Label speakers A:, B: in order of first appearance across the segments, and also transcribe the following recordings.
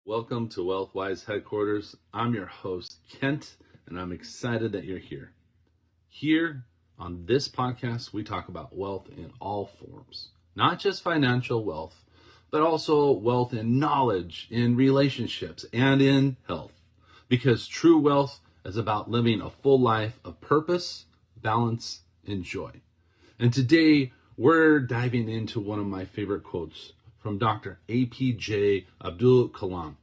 A: Welcome to WealthWise Headquarters. I'm your host, Kent, and I'm excited that you're here. Here on this podcast, we talk about wealth in all forms, not just financial wealth, but also wealth in knowledge, in relationships, and in health. Because true wealth is about living a full life of purpose, balance, and joy. And today, we're diving into one of my favorite quotes from Dr. A.P.J. Abdul Kalam,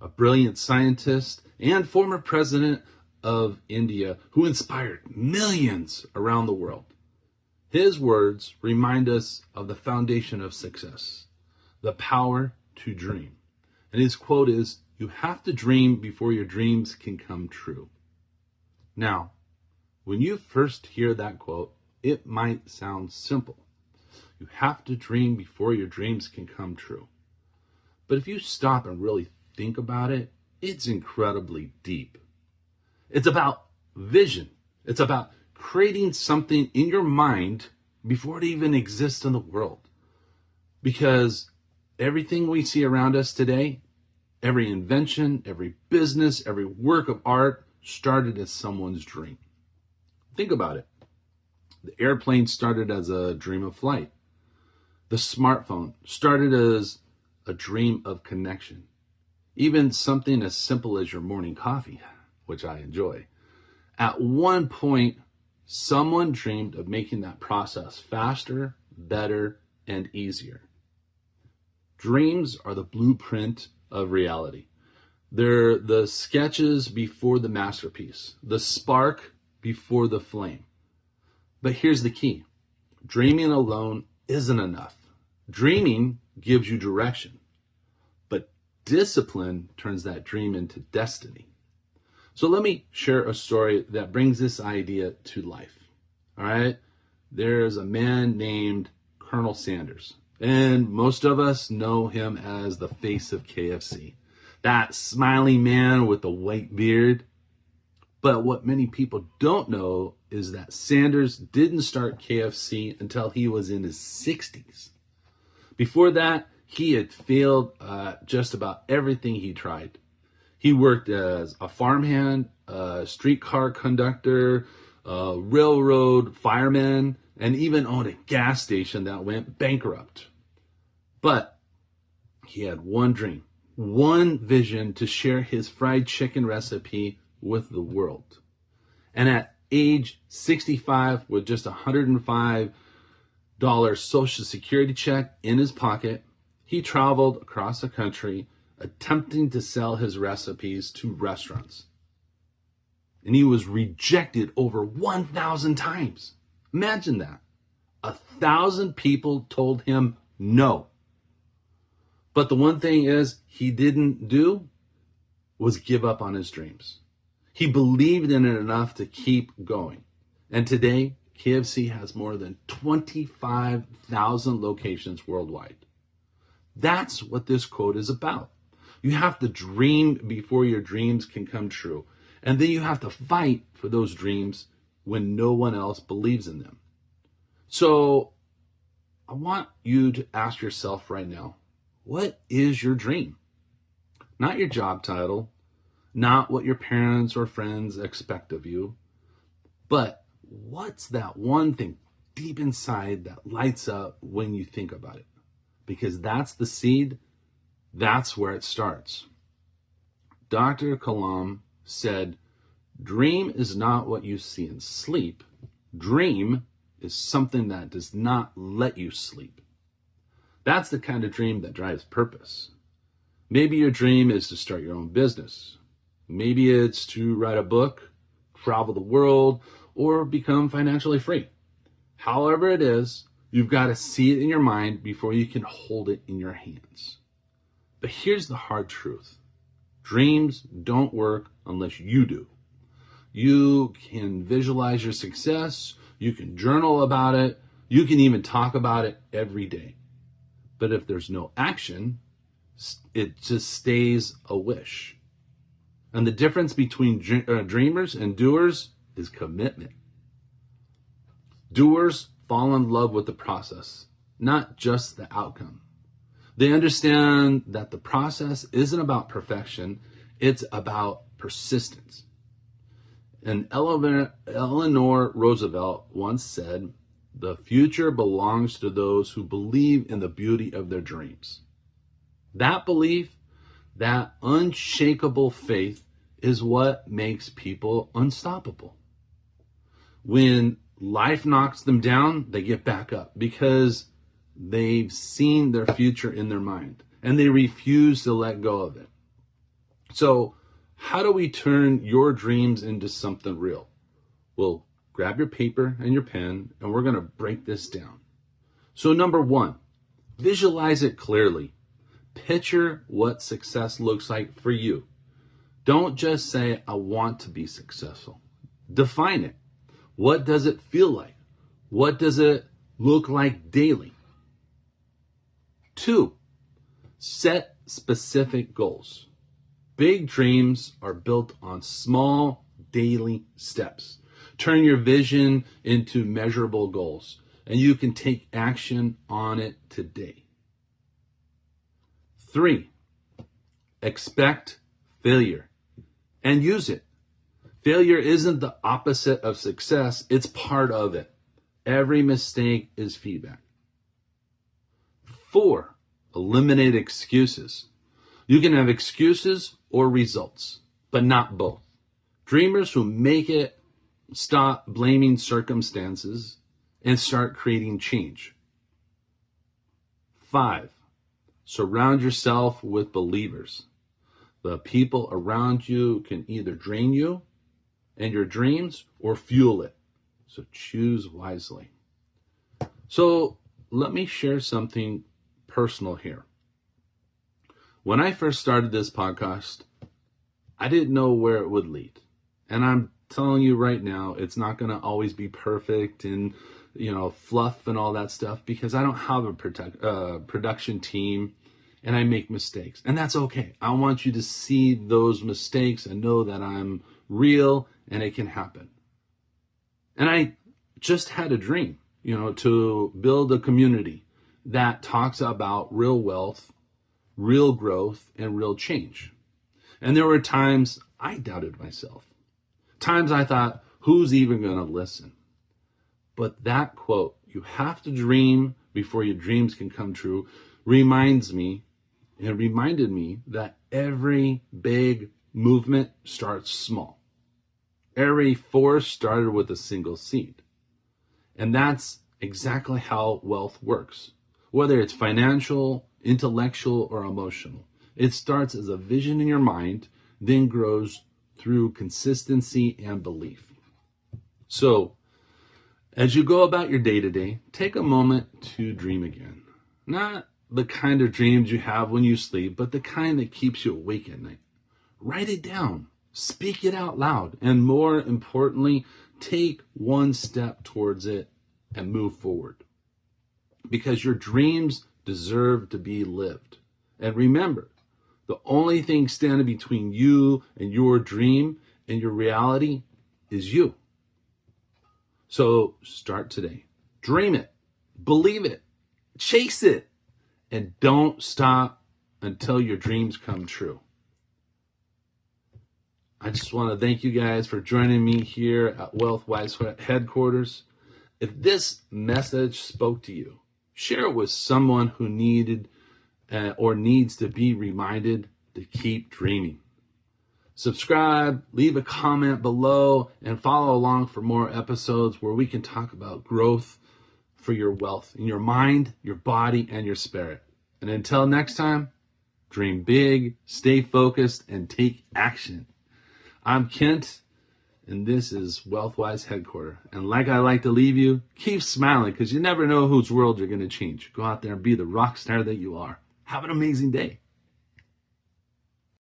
A: a brilliant scientist and former president of India who inspired millions around the world. His words remind us of the foundation of success, the power to dream. And his quote is, "You have to dream before your dreams can come true." Now, when you first hear that quote, it might sound simple. You have to dream before your dreams can come true. But if you stop and really think about it, it's incredibly deep. It's about vision. It's about creating something in your mind before it even exists in the world. Because everything we see around us today, every invention, every business, every work of art started as someone's dream. Think about it. The airplane started as a dream of flight. The smartphone started as a dream of connection. Even something as simple as your morning coffee, which I enjoy. At one point, someone dreamed of making that process faster, better, and easier. Dreams are the blueprint of reality. They're the sketches before the masterpiece, the spark before the flame. But here's the key. Dreaming alone isn't enough. Dreaming gives you direction, but discipline turns that dream into destiny. So let me share a story that brings this idea to life. All right. There's a man named Colonel Sanders, and most of us know him as the face of KFC, that smiling man with the white beard. But what many people don't know is that Sanders didn't start KFC until he was in his 60s. Before that, he had failed just about everything he tried. He worked as a farmhand, a streetcar conductor, a railroad fireman, and even owned a gas station that went bankrupt. But he had one dream, one vision to share his fried chicken recipe with the world. And at age 65, with just $105 Social Security check in his pocket, he traveled across the country attempting to sell his recipes to restaurants. And he was rejected over 1,000 times. Imagine that. 1,000 people told him no. But the one thing he didn't do was give up on his dreams. He believed in it enough to keep going. And today, KFC has more than 25,000 locations worldwide. That's what this quote is about. You have to dream before your dreams can come true. And then you have to fight for those dreams when no one else believes in them. So I want you to ask yourself right now, what is your dream? Not your job title, not what your parents or friends expect of you, but what's that one thing deep inside that lights up when you think about it? Because that's the seed, that's where it starts. Dr. Kalam said, "Dream is not what you see in sleep. Dream is something that does not let you sleep." That's the kind of dream that drives purpose. Maybe your dream is to start your own business. Maybe it's to write a book, travel the world, or become financially free. However it is, you've got to see it in your mind before you can hold it in your hands. But here's the hard truth. Dreams don't work unless you do. You can visualize your success. You can journal about it. You can even talk about it every day. But if there's no action, it just stays a wish. And the difference between dreamers and doers is commitment. Doers fall in love with the process, not just the outcome. They understand that the process isn't about perfection, it's about persistence. And Eleanor Roosevelt once said, "The future belongs to those who believe in the beauty of their dreams." That belief, that unshakable faith, is what makes people unstoppable. When life knocks them down, they get back up because they've seen their future in their mind and they refuse to let go of it. So, how do we turn your dreams into something real? Well, grab your paper and your pen and we're going to break this down. So, number one, visualize it clearly. Picture what success looks like for you. Don't just say, "I want to be successful." Define it. What does it feel like? What does it look like daily? 2, set specific goals. Big dreams are built on small daily steps. Turn your vision into measurable goals, and you can take action on it today. 3, expect failure and use it. Failure isn't the opposite of success, it's part of it. Every mistake is feedback. 4, eliminate excuses. You can have excuses or results, but not both. Dreamers who make it stop blaming circumstances and start creating change. 5, surround yourself with believers. The people around you can either drain you and your dreams or fuel it. So choose wisely. So let me share something personal here. When I first started this podcast, I didn't know where it would lead. And I'm telling you right now, it's not going to always be perfect and, fluff and all that stuff because I don't have a production team and I make mistakes. And that's okay. I want you to see those mistakes and know that I'm real and it can happen. And I just had a dream, to build a community that talks about real wealth, real growth, and real change. And there were times I doubted myself. Times I thought, who's even going to listen? But that quote, "You have to dream before your dreams can come true," reminded me that every big movement starts small. Every force started with a single seed. And that's exactly how wealth works. Whether it's financial, intellectual, or emotional. It starts as a vision in your mind, then grows through consistency and belief. So, as you go about your day-to-day, take a moment to dream again. Not the kind of dreams you have when you sleep, but the kind that keeps you awake at night. Write it down. Speak it out loud. And more importantly, take one step towards it and move forward. Because your dreams deserve to be lived. And remember, the only thing standing between you and your dream and your reality is you. So start today. Dream it. Believe it. Chase it. And don't stop until your dreams come true. I just want to thank you guys for joining me here at WealthWise headquarters. If this message spoke to you, share it with someone who needed or needs to be reminded to keep dreaming. Subscribe, leave a comment below, and follow along for more episodes where we can talk about growth for your wealth in your mind, your body, and your spirit. And until next time, dream big, stay focused, and take action. I'm Kent, and this is WealthWise Headquarters. And like I like to leave you, keep smiling because you never know whose world you're going to change. Go out there and be the rock star that you are. Have an amazing day.